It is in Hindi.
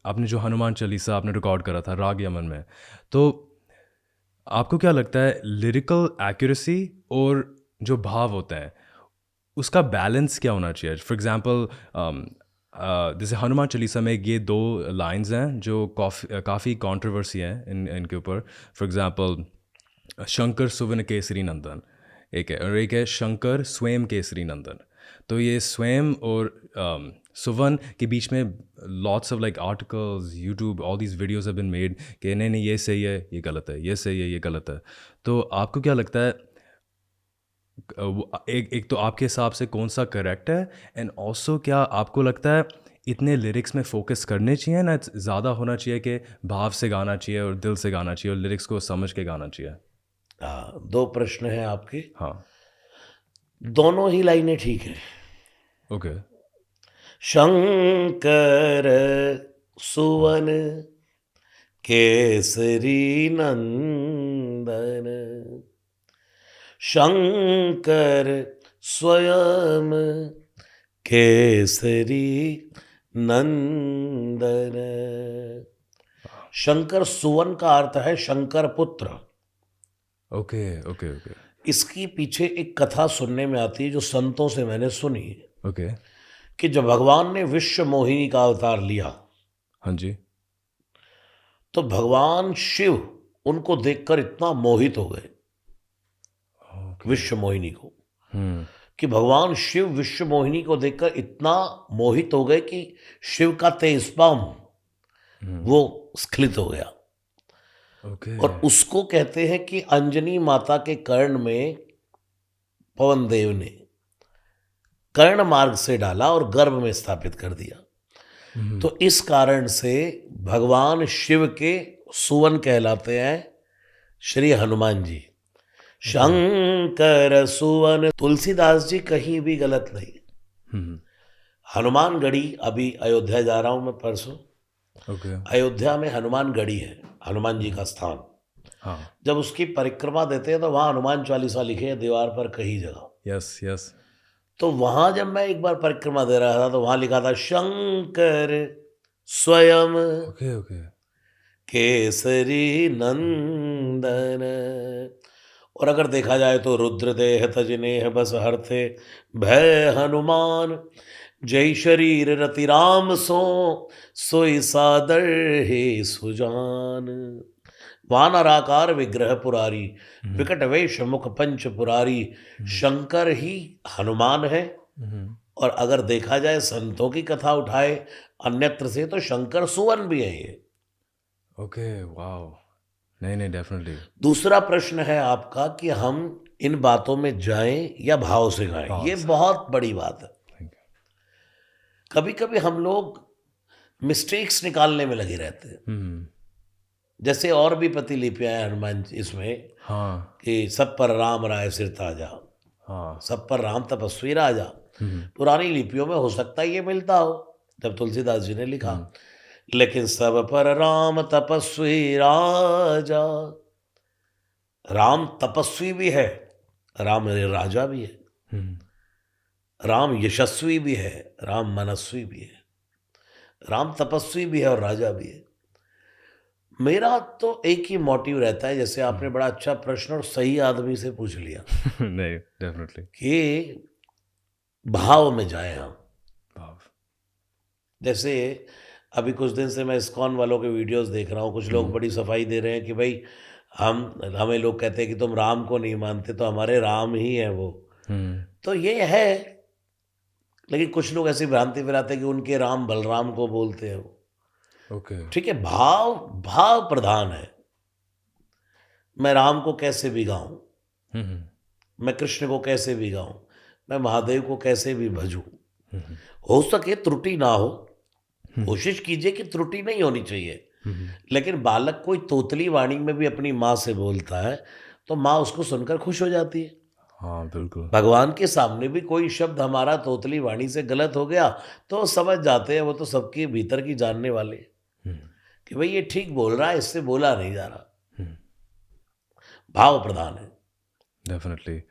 आपने जो हनुमान चालीसा आपने रिकॉर्ड करा था राग यमन में, तो आपको क्या लगता है लिरिकल एक्यूरेसी और जो भाव होते हैं उसका बैलेंस क्या होना चाहिए? फॉर एग्जांपल जैसे हनुमान चालीसा में ये 2 लाइन्स हैं जो काफ़ी कंट्रोवर्सी है इनके ऊपर। फॉर एग्जांपल शंकर सुवन केसरी नंदन एक है, और एक है शंकर स्वयं केसरी नंदन। तो ये स्वयं और सुवन के बीच में lots of like articles, YouTube, all these videos have been made कि नहीं नहीं ये सही है, ये गलत है, ये सही है, ये गलत है। तो आपको क्या लगता है एक एक तो आपके हिसाब से कौन सा करेक्ट है, एंड ऑल्सो क्या आपको लगता है इतने लिरिक्स में फोकस करने चाहिए ना, ज़्यादा होना चाहिए कि भाव से गाना चाहिए और दिल से गाना चाहिए और लिरिक्स को समझ के गाना चाहिए? हाँ, 2 प्रश्न हैं आपके। हाँ। दोनों ही लाइनें ठीक हैं। ओके। शंकर सुवन केसरी नंदन, शंकर स्वयं केसरी नंदन। शंकर सुवन का अर्थ है शंकर पुत्र। ओके, ओके, ओके, इसकी पीछे एक कथा सुनने में आती है जो संतों से मैंने सुनी, ओके। कि जब भगवान ने विश्व मोहिनी का अवतार लिया हाँ जी। तो भगवान शिव उनको देखकर इतना मोहित हो गए, ओके। विश्व मोहिनी को, हुँ, कि भगवान शिव विश्व मोहिनी को देखकर इतना मोहित हो गए कि शिव का तेजस्पर्म हुँ। वो स्खलित हो गया। ओके। और उसको कहते हैं कि अंजनी माता के कर्ण में पवन देव ने कर्ण मार्ग से डाला और गर्भ में स्थापित कर दिया। हुँ, तो इस कारण से भगवान शिव के सुवन कहलाते हैं श्री हनुमान जी। ओके। शंकर सुवन, तुलसीदास जी कहीं भी गलत नहीं। हुँ, हनुमानगढ़ी, अभी अयोध्या जा रहा हूं मैं परसों, ओके। अयोध्या में हनुमानगढ़ी है, हनुमान जी का स्थान। हाँ। जब उसकी परिक्रमा देते हैं तो वहां हनुमान चालीसा लिखे हैं दीवार पर कई जगह। Yes, yes. तो वहां जब मैं एक बार परिक्रमा दे रहा था तो वहां लिखा था शंकर स्वयं ओके, ओके। केसरी नंदन। और अगर देखा जाए तो रुद्रदेह तजनेह बस हरथे भय हनुमान, जय शरीर रति राम सो सोई सादर हे सुजान। वानराकार विग्रह पुरारी, हुँ, विकट वेश मुख पंच पुरारी, हुँ, शंकर ही हनुमान है। हुँ। और अगर देखा जाए संतों की कथा उठाए अन्यत्र से तो शंकर सुवन भी है ये। Okay, wow! नहीं, नहीं, डेफ़िनिटली। दूसरा प्रश्न है आपका कि हम इन बातों में जाएं या भाव से गाएं, भाव ये से। बहुत बड़ी बात है। Thank you. कभी कभी हम लोग मिस्टेक्स निकालने में लगे रहते हैं। हुँ, जैसे और भी प्रतिलिपियां हैं हनुमान जी इसमें, हाँ, कि सब पर राम राय सिर ताजा, हाँ। सब पर राम तपस्वी राजा। हुँ, पुरानी लिपियों में हो सकता है ये मिलता हो जब तुलसीदास जी ने लिखा, हुँ, लेकिन सब पर राम तपस्वी राजा, राम तपस्वी भी है, राम राजा भी है, हुँ। राम यशस्वी भी है, राम मनस्वी भी है, राम तपस्वी भी है और राजा भी है। मेरा तो एक ही मोटिव रहता है, जैसे आपने हुँ। बड़ा अच्छा प्रश्न और सही आदमी से पूछ लिया, नहीं, डेफ़िनिटली। कि भाव में जाए हम। भाव। जैसे अभी कुछ दिन से मैं इस्कॉन वालों के वीडियोस देख रहा हूँ, कुछ लोग हुँ, बड़ी सफाई दे रहे हैं कि भाई हम हमें लोग कहते हैं कि तुम राम को नहीं मानते, तो हमारे राम ही है वो। हुँ। तो ये है, लेकिन कुछ लोग ऐसी भ्रांति फैलाते हैं कि उनके राम बलराम को बोलते हैं वो। ओके। ठीक है, भाव भाव प्रधान है। मैं राम को कैसे भी गाऊं, हुँ, हुँ, मैं कृष्ण को कैसे भी गाऊं, मैं महादेव को कैसे भी भजूं, हुँ, हुँ, हो सके त्रुटि ना हो, हुँ, कोशिश कीजिए कि त्रुटि नहीं होनी चाहिए। हुँ, हुँ। लेकिन बालक कोई तोतली वाणी में भी अपनी माँ से बोलता है तो माँ उसको सुनकर खुश हो जाती है। हाँ, बिल्कुल। भगवान के सामने भी कोई शब्द हमारा तोतली वाणी से गलत हो गया तो समझ जाते हैं, वो तो सबके भीतर की जानने वाले हैं, हुँ, कि भाई ये ठीक बोल रहा है, इससे बोला नहीं जा रहा। हुँ। भाव प्रधान है। डेफ़िनिटली।